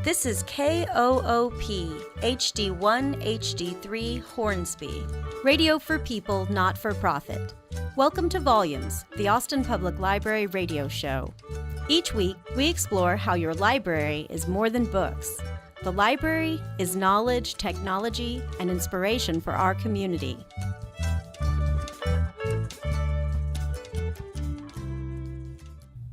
This is KOOP HD1 HD3 Hornsby, radio for people, not for profit. Welcome to Volumes, the Austin Public Library radio show. Each week, we explore how your library is more than books. The library is knowledge, technology, and inspiration for our community.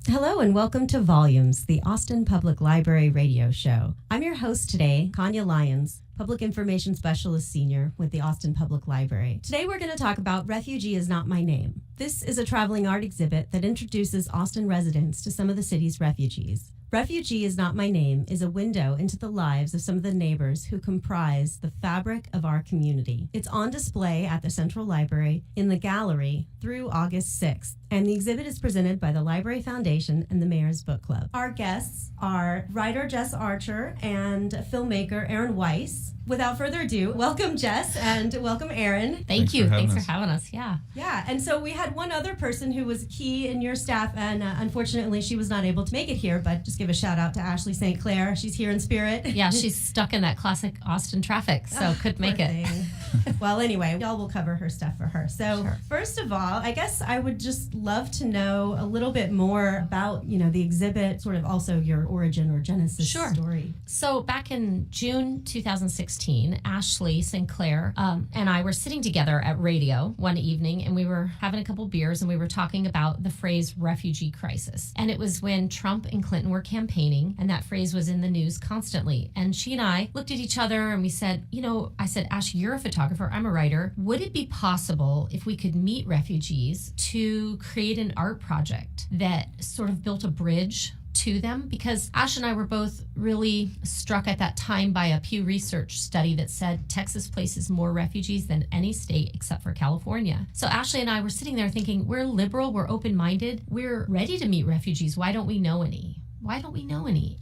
Hello and welcome to Volumes, the Austin Public Library radio show. I'm your host today, Kanya Lyons, Public Information Specialist Senior with the Austin Public Library. Today we're going to talk about Refugee is Not My Name. This is a traveling art exhibit that introduces Austin residents to some of the city's refugees. Refugee is Not My Name is a window into the lives of some of the neighbors who comprise the fabric of our community. It's on display at the Central Library in the gallery through August 6th, and the exhibit is presented by the Library Foundation and the Mayor's Book Club. Our guests are writer Jess Archer and filmmaker Aaron Weiss. Without further ado, welcome Jess and welcome Aaron. Thanks for having us. Yeah, and so we had one other person who was key in your staff, and unfortunately she was not able to make it here, but just give a shout out to Ashley St. Clair. She's here in spirit. Yeah, she's stuck in that classic Austin traffic, so couldn't make it. Well, anyway, y'all will cover her stuff for her. So First of all, I guess I would just love to know a little bit more about, the exhibit, sort of also your origin or genesis story. So back in June 2016, Ashley St. Clair and I were sitting together at radio one evening, and we were having a couple beers, and we were talking about the phrase refugee crisis. And it was when Trump and Clinton were campaigning, and that phrase was in the news constantly. And she and I looked at each other and we said, I said, Ash, you're a photographer, I'm a writer. Would it be possible if we could meet refugees to create an art project that sort of built a bridge to them? Because Ash and I were both really struck at that time by a Pew Research study that said Texas places more refugees than any state except for California. So Ashley and I were sitting there thinking, we're liberal, we're open-minded, we're ready to meet refugees. Why don't we know any?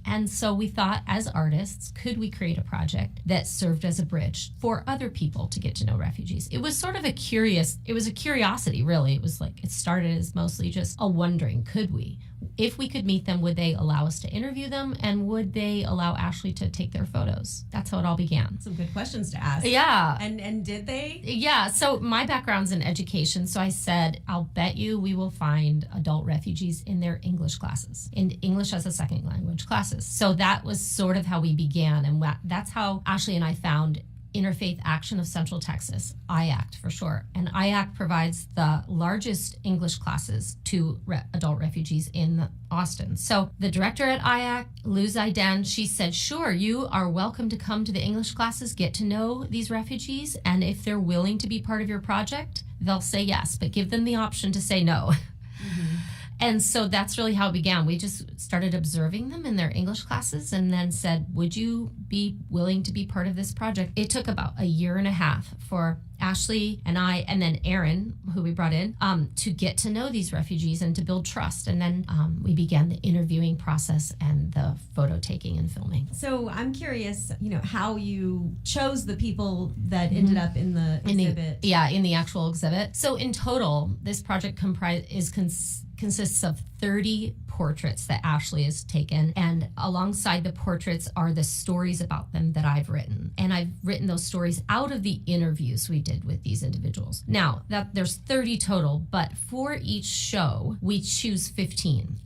And so we thought, as artists, could we create a project that served as a bridge for other people to get to know refugees? It was sort of a curiosity, really. It was like, it started as mostly just a wondering, could we? If we could meet them, would they allow us to interview them? And would they allow Ashley to take their photos? That's how it all began. Some good questions to ask. Yeah. And did they? Yeah. So my background's in education. So I said, I'll bet you we will find adult refugees in their English classes, in English as a second language classes. So that was sort of how we began. And that's how Ashley and I found Interfaith Action of Central Texas, IACT for short. And IACT provides the largest English classes to adult refugees in Austin. So the director at IACT, Lou Ziden, she said, sure, you are welcome to come to the English classes, get to know these refugees, and if they're willing to be part of your project, they'll say yes, but give them the option to say no. Mm-hmm. And so that's really how it began. We just started observing them in their English classes and then said, would you be willing to be part of this project? It took about a year and a half for Ashley and I, and then Aaron, who we brought in, to get to know these refugees and to build trust. And then we began the interviewing process and the photo taking and filming. So I'm curious, how you chose the people that ended up in the exhibit. In the actual exhibit. So in total, this project consists of 30 portraits that Ashley has taken, and alongside the portraits are the stories about them that I've written. And I've written those stories out of the interviews we did with these individuals. Now, there's 30 total, but for each show, we choose 15.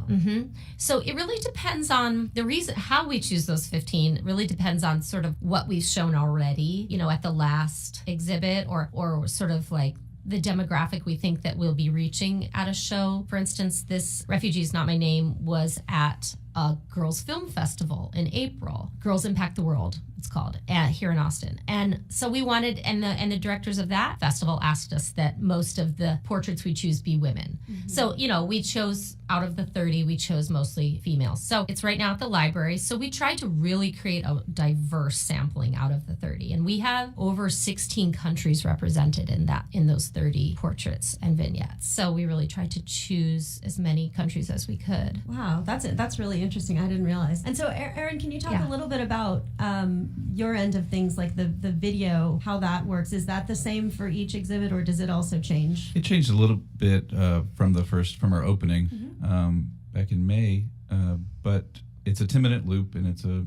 Mm-hmm. So it really depends on the reason how we choose those 15. It really depends on sort of what we've shown already, at the last exhibit, or sort of like the demographic we think that we'll be reaching at a show. For instance, this Refugee is Not My Name was at a girls' film festival in April. Girls Impact the World, it's called, here in Austin. And so we wanted, and the directors of that festival asked us that most of the portraits we choose be women. Mm-hmm. So, we chose, out of the 30, we chose mostly females. So it's right now at the library. So we tried to really create a diverse sampling out of the 30. And we have over 16 countries represented in those 30 portraits and vignettes. So we really tried to choose as many countries as we could. Wow, that's really interesting. I didn't realize. And so, Aaron, can you talk a little bit about your end of things, like the video, how that works? Is that the same for each exhibit, or does it also change? It changed a little bit from our opening back in May, but it's a 10-minute loop, and it's a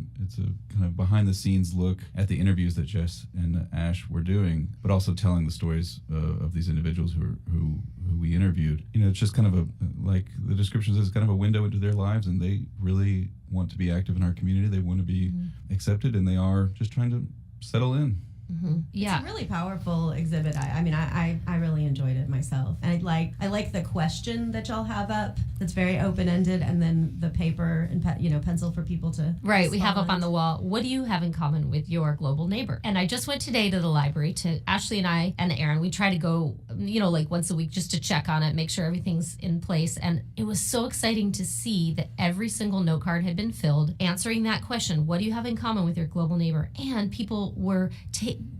kind of behind the scenes look at the interviews that Jess and Ash were doing, but also telling the stories of these individuals who we interviewed. It's just kind of like the description says, kind of a window into their lives, and they really want to be active in our community. They want to be accepted, and they are just trying to settle in. Mm-hmm. Yeah, it's a really powerful exhibit. I really enjoyed it myself, and I like the question that y'all have up. That's very open ended, and then the paper and pencil for people to we have up on the wall. What do you have in common with your global neighbor? And I just went today to the library to Ashley and I and Aaron. We try to go like once a week just to check on it, make sure everything's in place. And it was so exciting to see that every single note card had been filled answering that question. What do you have in common with your global neighbor? And people were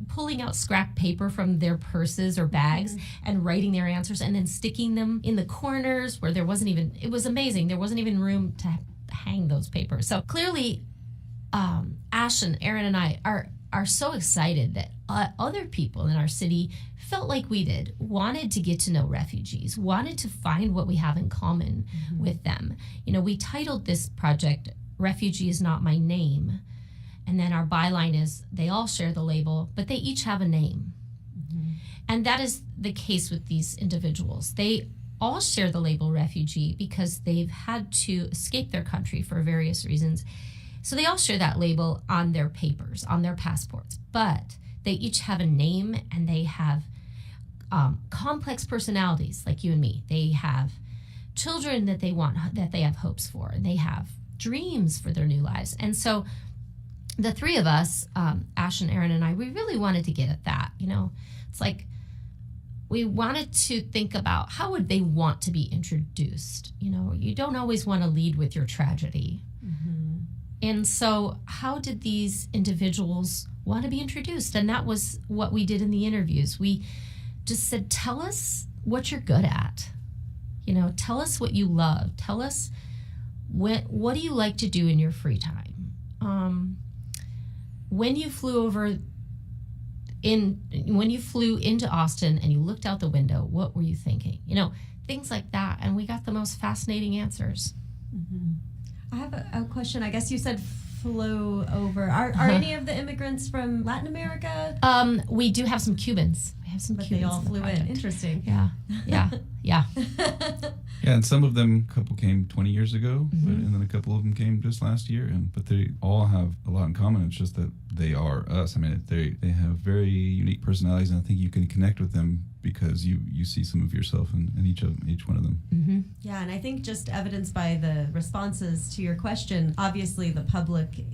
pulling out scrap paper from their purses or bags and writing their answers and then sticking them in the corners where it was amazing. There wasn't even room to hang those papers. So clearly, Ash and Aaron and I are so excited that other people in our city felt like we did, wanted to get to know refugees, wanted to find what we have in common with them. We titled this project, Refugee is Not My Name. And then our byline is, they all share the label, but they each have a name. Mm-hmm. And that is the case with these individuals. They all share the label refugee because they've had to escape their country for various reasons. So they all share that label on their papers, on their passports. But they each have a name, and they have complex personalities like you and me. They have children that they have hopes for, and they have dreams for their new lives. And so the three of us, Ash and Aaron and I, we really wanted to get at that. It's like we wanted to think about how would they want to be introduced. You don't always want to lead with your tragedy. Mm-hmm. And so how did these individuals want to be introduced? And that was what we did in the interviews. We just said, tell us what you're good at. Tell us what you love. Tell us what do you like to do in your free time? When you flew into Austin and you looked out the window, what were you thinking? Things like that. And we got the most fascinating answers. Mm-hmm. I have a question. I guess you said flew over. Are any of the immigrants from Latin America? We do have some Cubans. We have some Cubans. They all flew in. Interesting. Yeah. Yeah, and some of them, a couple came 20 years ago, and then a couple of them came just last year. But they all have a lot in common. It's just that they are us. I mean, they have very unique personalities, and I think you can connect with them because you see some of yourself in each one of them. Mm-hmm. Yeah, and I think just evidenced by the responses to your question, obviously the public,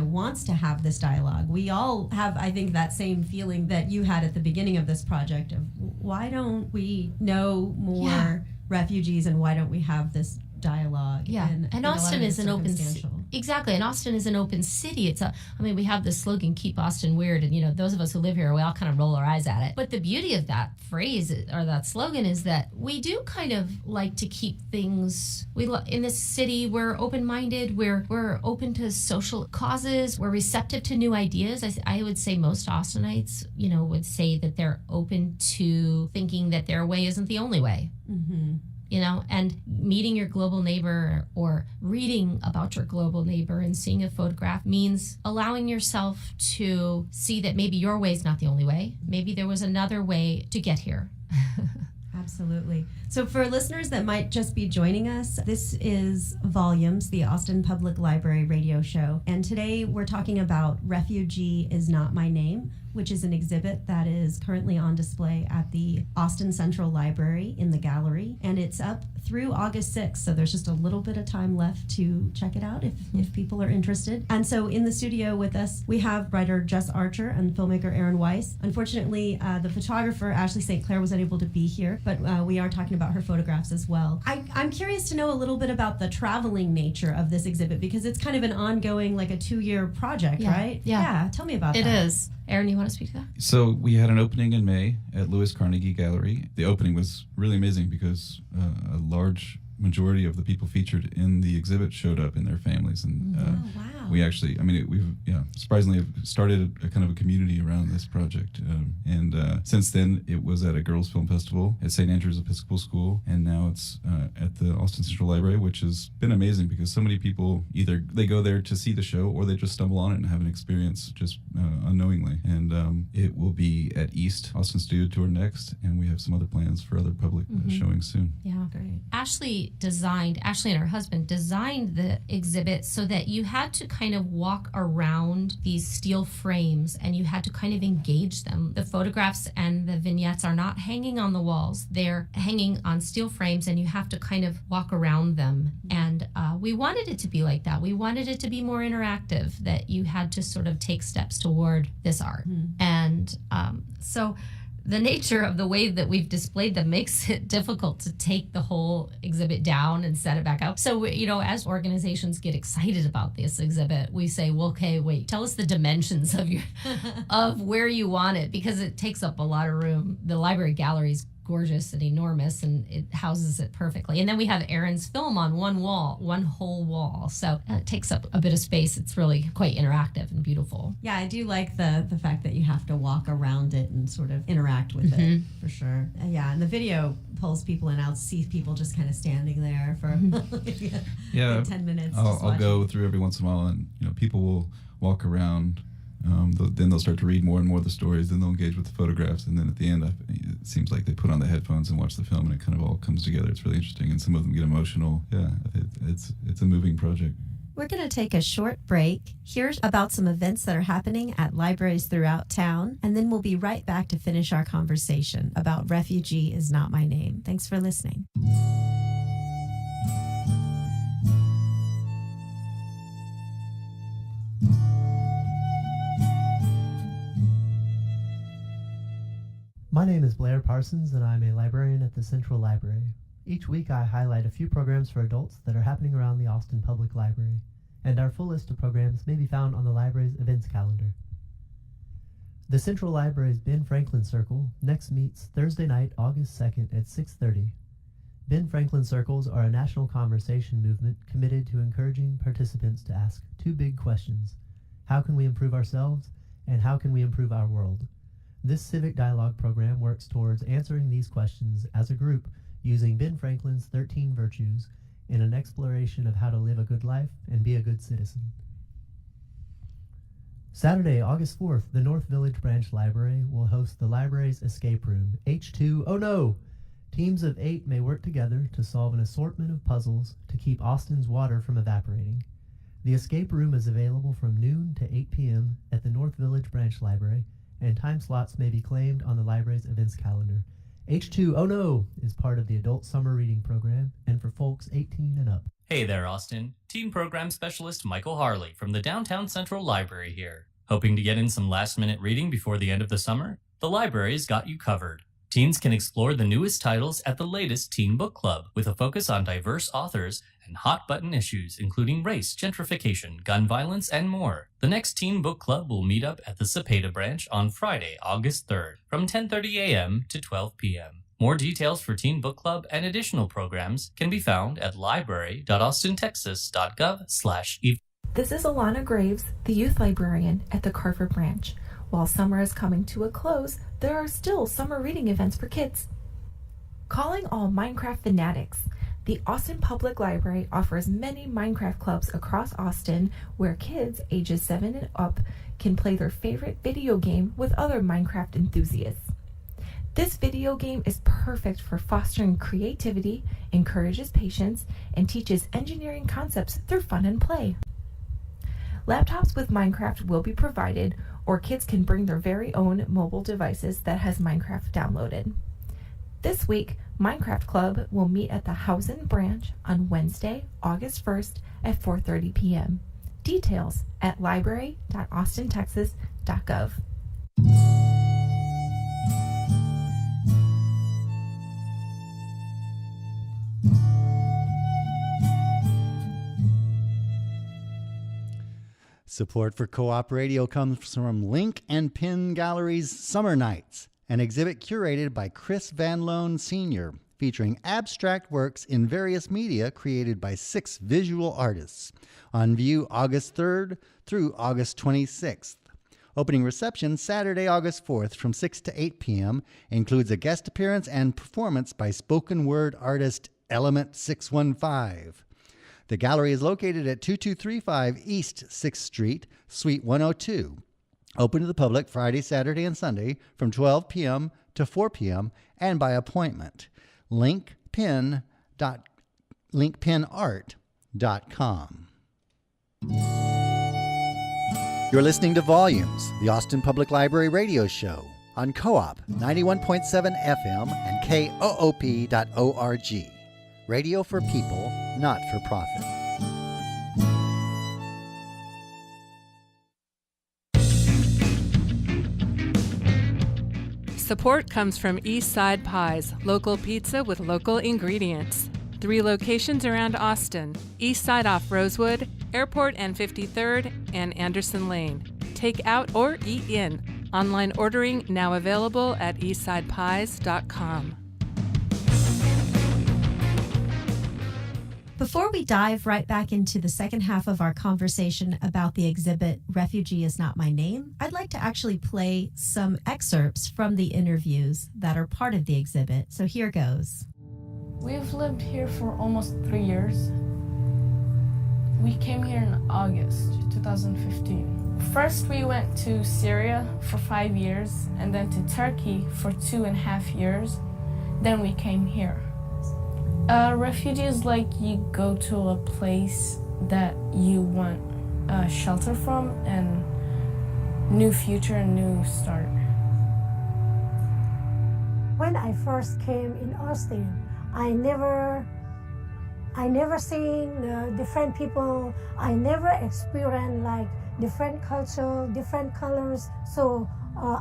wants to have this dialogue. We all have, I think, that same feeling that you had at the beginning of this project of why don't we know more refugees and why don't we have this dialogue? Yeah, and Austin is an open city. Exactly, and Austin is an open city. We have the slogan, keep Austin weird, and those of us who live here, we all kind of roll our eyes at it. But the beauty of that phrase or that slogan is that we do kind of like to keep things, in this city, we're open-minded, we're open to social causes, we're receptive to new ideas. I would say most Austinites, would say that they're open to thinking that their way isn't the only way. Mm-hmm. And meeting your global neighbor or reading about your global neighbor and seeing a photograph means allowing yourself to see that maybe your way is not the only way. Maybe there was another way to get here. Absolutely. So for listeners that might just be joining us, this is Volumes, the Austin Public Library radio show. And today we're talking about Refugee is Not My Name, which is an exhibit that is currently on display at the Austin Central Library in the gallery. And it's up through August 6th, so there's just a little bit of time left to check it out if people are interested. And so in the studio with us, we have writer Jess Archer and filmmaker Aaron Weiss. Unfortunately, the photographer Ashley St. Clair was unable to be here, but we are talking about her photographs as well. I'm curious to know a little bit about the traveling nature of this exhibit, because it's kind of an ongoing, like a 2-year project, right? Yeah. Tell me about that. It is. Aaron, you want to speak to that? So we had an opening in May at Lewis Carnegie Gallery. The opening was really amazing because a large majority of the people featured in the exhibit showed up in their families, and We actually, we've surprisingly have started a kind of a community around this project. And since then, it was at a girls' film festival at St. Andrew's Episcopal School, and now it's at the Austin Central Library, which has been amazing because so many people either they go there to see the show or they just stumble on it and have an experience just unknowingly. And it will be at East Austin Studio Tour next, and we have some other plans for other public showings soon. Yeah, great. Ashley and her husband designed the exhibit so that you had to kind of walk around these steel frames and you had to kind of engage them. The photographs and the vignettes are not hanging on the walls. They're hanging on steel frames and you have to kind of walk around them. And we wanted it to be like that. We wanted it to be more interactive, that you had to sort of take steps toward this art. And so the nature of the way that we've displayed them makes it difficult to take the whole exhibit down and set it back up. So, as organizations get excited about this exhibit, we say, well, okay, wait, tell us the dimensions of of where you want it, because it takes up a lot of room. The library gallery is gorgeous and enormous, and it houses it perfectly. And then we have Aaron's film on one whole wall. So it takes up a bit of space. It's really quite interactive and beautiful. Yeah, I do like the fact that you have to walk around it and sort of interact with it, for sure. Yeah, and the video pulls people in. I'll see people just kind of standing there for like 10 minutes. I'll go through every once in a while, and people will walk around. Then they'll start to read more and more of the stories. Then they'll engage with the photographs, and then at the end, it seems like they put on the headphones and watch the film, and it kind of all comes together. It's really interesting, and some of them get emotional. Yeah, it's a moving project. We're going to take a short break, hear about some events that are happening at libraries throughout town, and then we'll be right back to finish our conversation about Refugee is Not My Name. Thanks for listening. My name is Blair Parsons, and I'm a librarian at the Central Library. Each week I highlight a few programs for adults that are happening around the Austin Public Library, and our full list of programs may be found on the library's events calendar. The Central Library's Ben Franklin Circle next meets Thursday night, August 2nd at 6:30. Ben Franklin Circles are a national conversation movement committed to encouraging participants to ask two big questions: how can we improve ourselves, and how can we improve our world? This civic dialogue program works towards answering these questions as a group using Ben Franklin's 13 virtues in an exploration of how to live a good life and be a good citizen. Saturday, August 4th, the North Village Branch Library will host the library's escape room, H2 Oh No! Teams of 8 may work together to solve an assortment of puzzles to keep Austin's water from evaporating. The escape room is available from noon to 8 p.m. at the North Village Branch Library, and time slots may be claimed on the library's events calendar. H2 Oh No! Is part of the Adult Summer Reading Program and for folks 18 and up. Hey there, Austin. Teen Program Specialist Michael Harley from the Downtown Central Library here. Hoping to get in some last-minute reading before the end of the summer? The library's got you covered. Teens can explore the newest titles at the latest Teen Book Club, with a focus on diverse authors and hot-button issues including race, gentrification, gun violence, and more. The next Teen Book Club will meet up at the Cepeda branch on Friday, August 3rd, from 10:30 a.m. to 12 p.m. More details for Teen Book Club and additional programs can be found at library.austintexas.gov/events. This is Alana Graves, the youth librarian at the Carver branch. While summer is coming to a close, there are still summer reading events for kids. Calling all Minecraft fanatics, the Austin Public Library offers many Minecraft clubs across Austin where kids ages 7 and up can play their favorite video game with other Minecraft enthusiasts. This video game is perfect for fostering creativity, encourages patience, and teaches engineering concepts through fun and play. Laptops with Minecraft will be provided, or kids can bring their very own mobile devices that has Minecraft downloaded. This week, Minecraft Club will meet at the Housen branch on Wednesday, August 1st at 4:30 p.m. Details at library.austintexas.gov. Support for Co-op Radio comes from Link and Pin Gallery's Summer Nights, an exhibit curated by Chris Van Loan Sr., featuring abstract works in various media created by 6 visual artists. On view August 3rd through August 26th. Opening reception Saturday, August 4th from 6 to 8 p.m. includes a guest appearance and performance by spoken word artist Element 615. The gallery is located at 2235 East 6th Street, Suite 102. Open to the public Friday, Saturday, and Sunday from 12 p.m. to 4 p.m. and by appointment. linkpinart.com. You're listening to Volumes, the Austin Public Library radio show on Co-op 91.7 FM and KOOP.org. Radio for people, not for profit. Support comes from East Side Pies, local pizza with local ingredients. 3 locations around Austin: East Side off Rosewood, Airport and 53rd, and Anderson Lane. Take out or eat in. Online ordering now available at eastsidepies.com. Before we dive right back into the second half of our conversation about the exhibit Refugee is Not My Name, I'd like to actually play some excerpts from the interviews that are part of the exhibit. So here goes. We've lived here for almost 3 years. We came here in August 2015. First, we went to Syria for 5 years and then to Turkey for 2.5 years. Then we came here. Refugee is like you go to a place that you want shelter from and new future and new start. When I first came in Austin, I never seen different people. I never experienced like different culture, different colors. So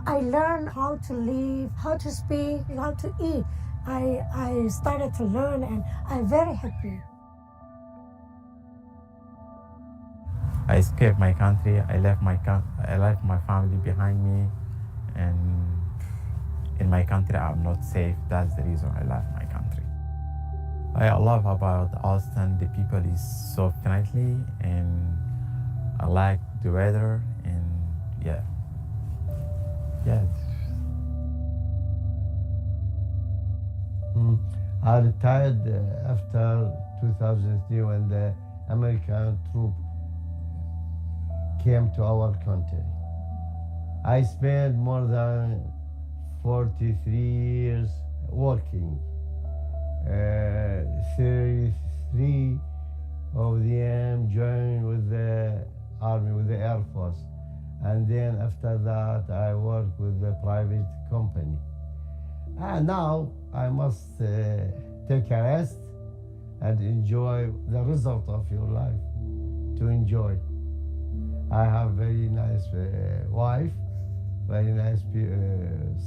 I learned how to live, how to speak, how to eat. I started to learn and I'm very happy. I escaped my country. I left my family behind me, and in my country I'm not safe. That's the reason I left my country. I love about Austin, the people is so friendly, and I like the weather, and yeah. I retired after 2003 when the American troop came to our country. I spent more than 43 years working. 33 of them joined with the Army, with the Air Force. And then after that, I worked with the private company. And now I must take a rest and enjoy the result of your life, to enjoy. I have very nice wife, very nice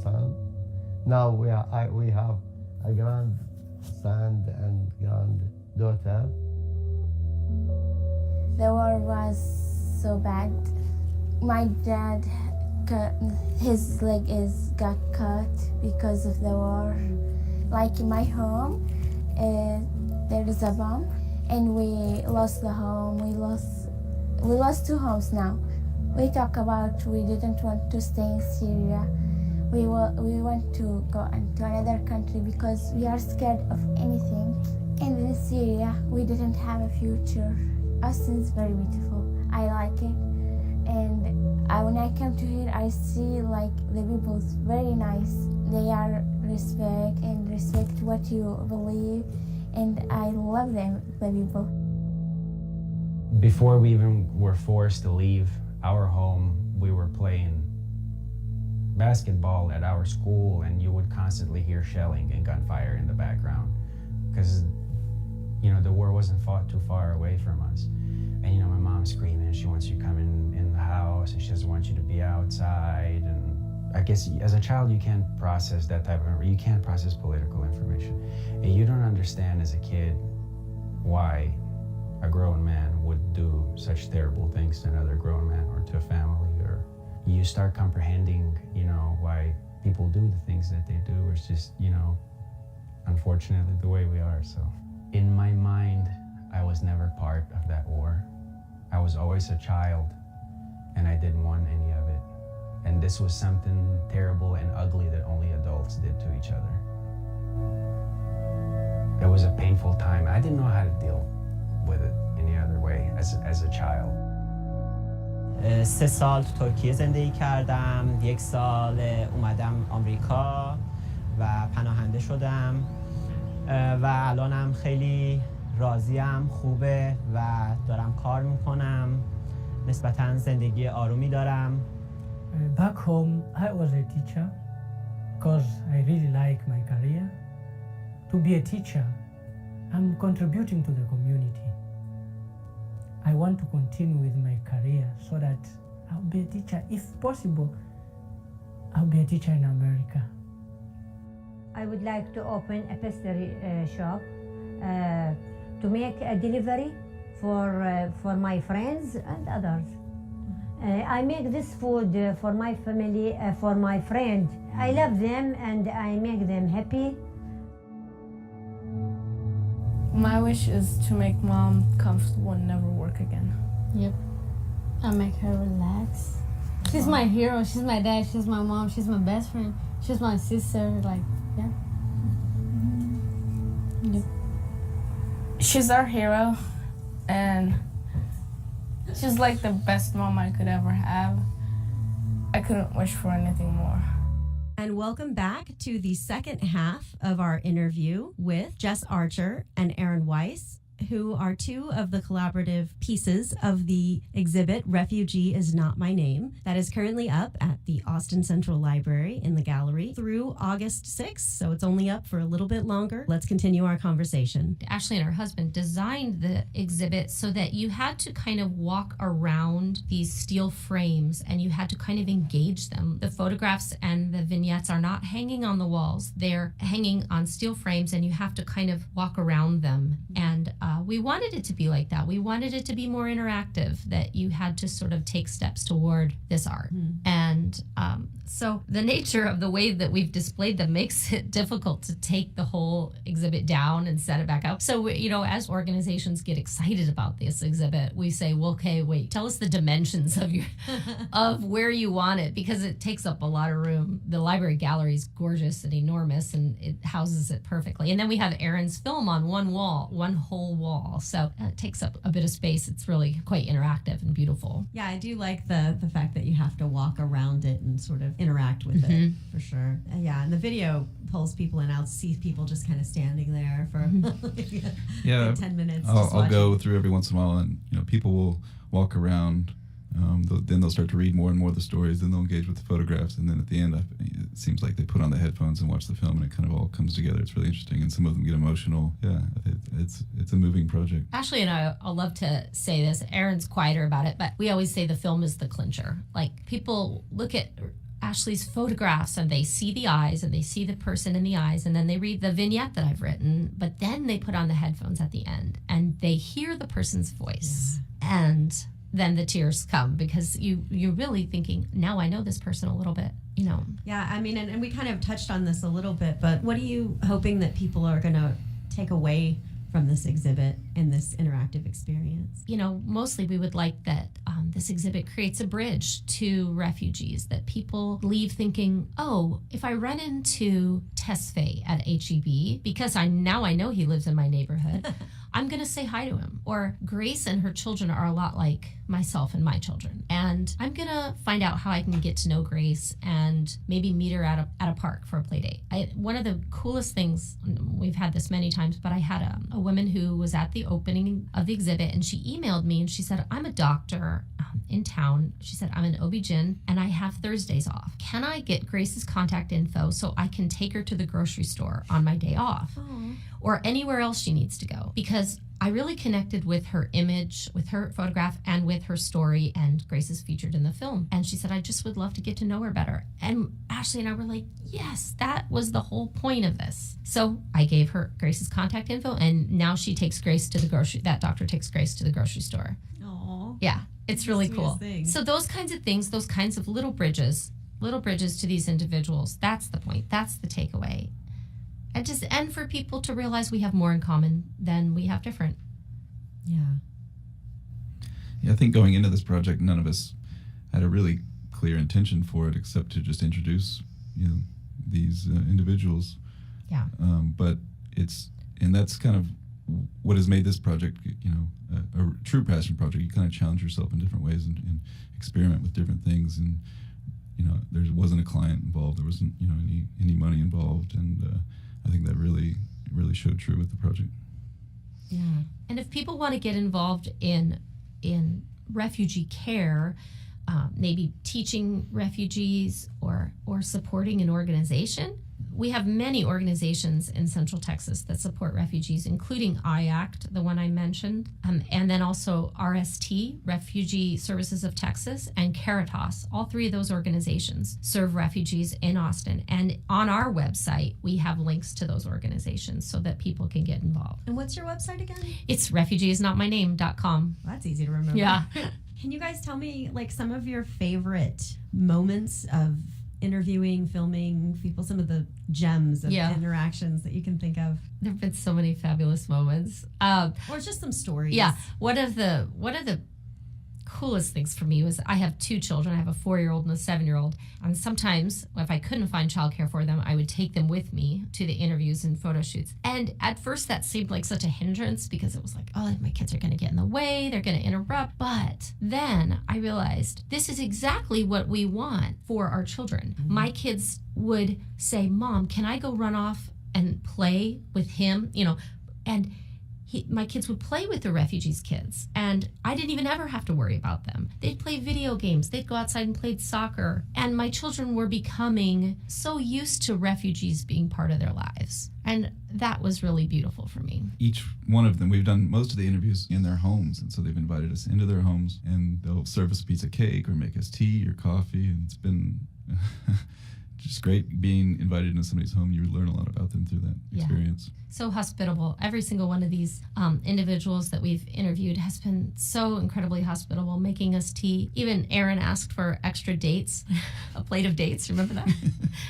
son. Now we have a grandson and granddaughter. The war was so bad. My dad, his leg got cut because of the war. Like in my home, there is a bomb, and we lost the home. We lost 2 homes now. We talk about we didn't want to stay in Syria. We want to go into another country because we are scared of anything. And in Syria, we didn't have a future. Austin is very beautiful. I like it. And when I come to here, I see like the people is very nice. They are respect what you believe, and I love them, the people. Before we even were forced to leave our home, we were playing basketball at our school, and you would constantly hear shelling and gunfire in the background because, the war wasn't fought too far away from us. And, my mom's screaming, she wants you to come in the house, and she doesn't want you to be outside. And I guess as a child, you can't process that type of, you can't process political information. And you don't understand as a kid why a grown man would do such terrible things to another grown man or to a family, or you start comprehending, why people do the things that they do. It's just, unfortunately, the way we are. So in my mind, I was never part of that war. I was always a child, and I didn't want any of it. And this was something terrible and ugly that only adults did to each other. It was a painful time. I didn't know how to deal with it any other way as a child. 3 سال تو ترکیه زندگی کردم، 1 سال اومدم آمریکا و پناهنده شدم و الانم خیلی راضیم، خوبه و دارم کار میکنم، نسبتاً زندگی آرومی دارم. Back home, I was a teacher because I really like my career. To be a teacher, I'm contributing to the community. I want to continue with my career so that I'll be a teacher. If possible, I'll be a teacher in America. I would like to open a pastry shop to make a delivery for my friends and others. I make this food for my family, for my friend. I love them and I make them happy. My wish is to make mom comfortable and never work again. Yep. I make her relax. She's my hero. She's my dad. She's my mom. She's my best friend. She's my sister. Like, yeah. Yep. She's our hero, and she's like the best mom I could ever have. I couldn't wish for anything more. And welcome back to the second half of our interview with Jess Archer and Aaron Weiss, who are 2 of the collaborative pieces of the exhibit Refugee is Not My Name that is currently up at the Austin Central Library in the gallery through August 6th, so it's only up for a little bit longer. Let's continue our conversation. Ashley and her husband designed the exhibit so that you had to kind of walk around these steel frames and you had to kind of engage them. The photographs and the vignettes are not hanging on the walls. They're hanging on steel frames and you have to kind of walk around them. And we wanted it to be like that. We wanted it to be more interactive, that you had to sort of take steps toward this art. And so the nature of the way that we've displayed them makes it difficult to take the whole exhibit down and set it back up. So, you know, as organizations get excited about this exhibit, we say, well, okay, wait, tell us the dimensions of your of where you want it, because it takes up a lot of room. The library gallery is gorgeous and enormous, and it houses it perfectly. And then we have Aaron's film on one wall, one whole wall. So it takes up a bit of space. It's really quite interactive and beautiful. Yeah, I do like the fact that you have to walk around it and sort of interact with it, for sure. Yeah, and the video pulls people in. I'll see people just kind of standing there for like 10 minutes. I'll go through every once in a while, and you know, people will walk around. Then they'll start to read more and more of the stories. Then they'll engage with the photographs, and then at the end, it seems like they put on the headphones and watch the film, and it kind of all comes together. It's really interesting, and some of them get emotional. Yeah, it's a moving project. Ashley and I'll love to say this. Aaron's quieter about it, but we always say the film is the clincher. Like, people look at Ashley's photographs and they see the eyes and they see the person in the eyes, and then they read the vignette that I've written, but then they put on the headphones at the end and they hear the person's voice. And then the tears come, because you're really thinking, now I know this person a little bit, you know. Yeah, I mean, and we kind of touched on this a little bit, but what are you hoping that people are going to take away from this exhibit and this interactive experience? You know, mostly we would like that this exhibit creates a bridge to refugees, that people leave thinking, oh, if I run into Tesfaye at HEB, because I know he lives in my neighborhood, I'm going to say hi to him. Or Grace and her children are a lot like myself and my children. And I'm going to find out how I can get to know Grace and maybe meet her at a park for a play date. One of the coolest things, we've had this many times, but I had a woman who was at the opening of the exhibit, and she emailed me and she said, I'm a doctor in town. She said, I'm an OB-GYN and I have Thursdays off. Can I get Grace's contact info so I can take her to the grocery store on my day off? Or anywhere else she needs to go? Because I really connected with her image, with her photograph, and with her story, and Grace is featured in the film. And she said, I just would love to get to know her better. And Ashley and I were like, yes, that was the whole point of this. So I gave her Grace's contact info, and now she takes Grace to the that doctor takes Grace to the grocery store. Aww. Yeah, it's really cool. Thing. So those kinds of things, those kinds of little bridges to these individuals, that's the point. That's the takeaway. and for people to realize we have more in common than we have different. Yeah. Yeah, I think going into this project, none of us had a really clear intention for it except to just introduce, these individuals. Yeah. But that's kind of what has made this project, a true passion project. You kind of challenge yourself in different ways and experiment with different things. And, there wasn't a client involved. There wasn't, any money involved. And I think that really showed true with the project. Yeah. And if people want to get involved in refugee care, maybe teaching refugees or supporting an organization, we have many organizations in Central Texas that support refugees, including IACT, the one I mentioned, and then also RST, Refugee Services of Texas, and Caritas. All three of those organizations serve refugees in Austin. And on our website, we have links to those organizations so that people can get involved. And what's your website again? It's refugeeisnotmyname.com. That's easy to remember. Yeah. Can you guys tell me some of your favorite moments of interviewing, filming people, some of the gems of interactions that you can think of? There have been so many fabulous moments. Or just some stories. Yeah. One of the coolest things for me was I have two children. I have a 4-year-old and a 7-year-old. And sometimes if I couldn't find childcare for them, I would take them with me to the interviews and photo shoots. And at first that seemed like such a hindrance because it was like, oh, my kids are going to get in the way. They're going to interrupt. But then I realized this is exactly what we want for our children. Mm-hmm. My kids would say, Mom, can I go run off and play with him? And my kids would play with the refugees' kids, and I didn't even ever have to worry about them. They'd play video games. They'd go outside and play soccer. And my children were becoming so used to refugees being part of their lives. And that was really beautiful for me. Each one of them, we've done most of the interviews in their homes, and so they've invited us into their homes, and they'll serve us a piece of cake or make us tea or coffee, and it's been just great being invited into somebody's home. You learn a lot about them through that experience. So hospitable. Every single one of these individuals that we've interviewed has been so incredibly hospitable, making us tea. Even Aaron asked for extra dates, a plate of dates. Remember that?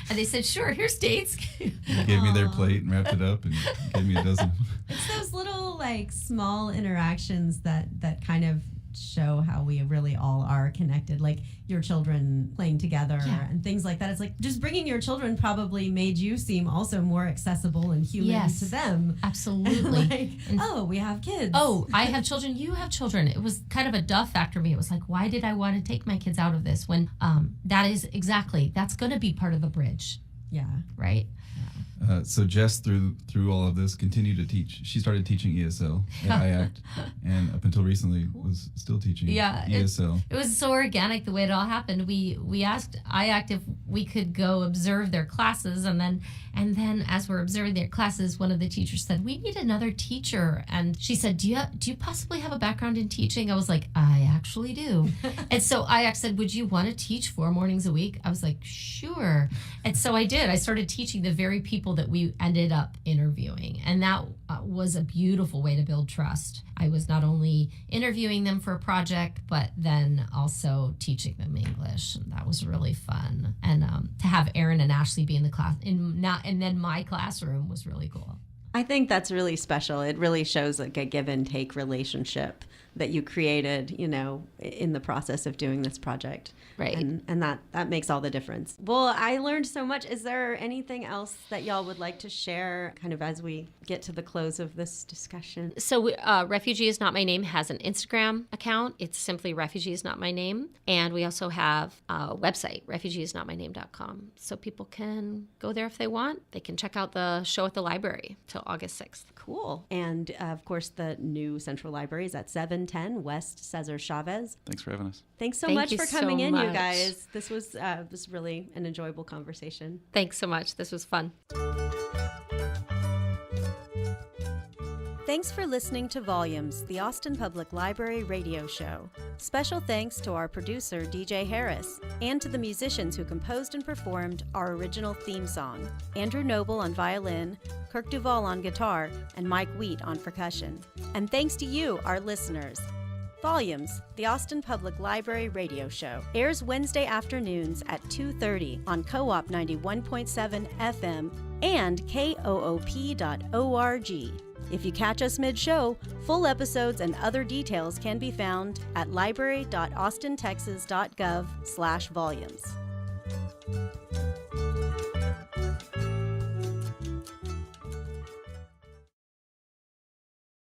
And they said, sure, here's dates. They gave me their plate and wrapped it up and gave me a dozen. It's those little small interactions that kind of show how we really all are connected, like your children playing together and things like that. It's like just bringing your children probably made you seem also more accessible and human to them. Absolutely. We have kids. Oh, I have children. You have children. It was kind of a duh factor for me. It was like, why did I want to take my kids out of this when that's going to be part of the bridge. Yeah. Right? So Jess, through all of this, continued to teach. She started teaching ESL at IACT, and up until recently was still teaching ESL. It was so organic the way it all happened. We asked IACT if we could go observe their classes, and then as we're observing their classes, one of the teachers said, "We need another teacher." And she said, "Do you possibly have a background in teaching?" I was like, "I actually do." And so IACT said, "Would you want to teach 4 mornings a week?" I was like, "Sure." And so I did. I started teaching the very people that we ended up interviewing. And that was a beautiful way to build trust. I was not only interviewing them for a project, but then also teaching them English. And that was really fun. And to have Aaron and Ashley be in the class, and then my classroom was really cool. I think that's really special. It really shows like a give and take relationship that you created, in the process of doing this project. Right. And that makes all the difference. Well, I learned so much. Is there anything else that y'all would like to share kind of as we get to the close of this discussion? So Refugee is Not My Name has an Instagram account. It's simply Refugee is Not My Name. And we also have a website, refugeeisnotmyname.com. So people can go there if they want. They can check out the show at the library till August 6th. Cool. And of course, the new Central Library is at 710 West Cesar Chavez. Thanks for having us. Thanks so much for coming in, you guys. This was really an enjoyable conversation. Thanks so much. This was fun. Thanks for listening to Volumes, the Austin Public Library radio show. Special thanks to our producer, DJ Harris, and to the musicians who composed and performed our original theme song, Andrew Noble on violin, Kirk Duvall on guitar, and Mike Wheat on percussion. And thanks to you, our listeners. Volumes, the Austin Public Library radio show, airs Wednesday afternoons at 2:30 on Co-op 91.7 FM and koop.org. If you catch us mid-show, full episodes and other details can be found at library.austintexas.gov/volumes.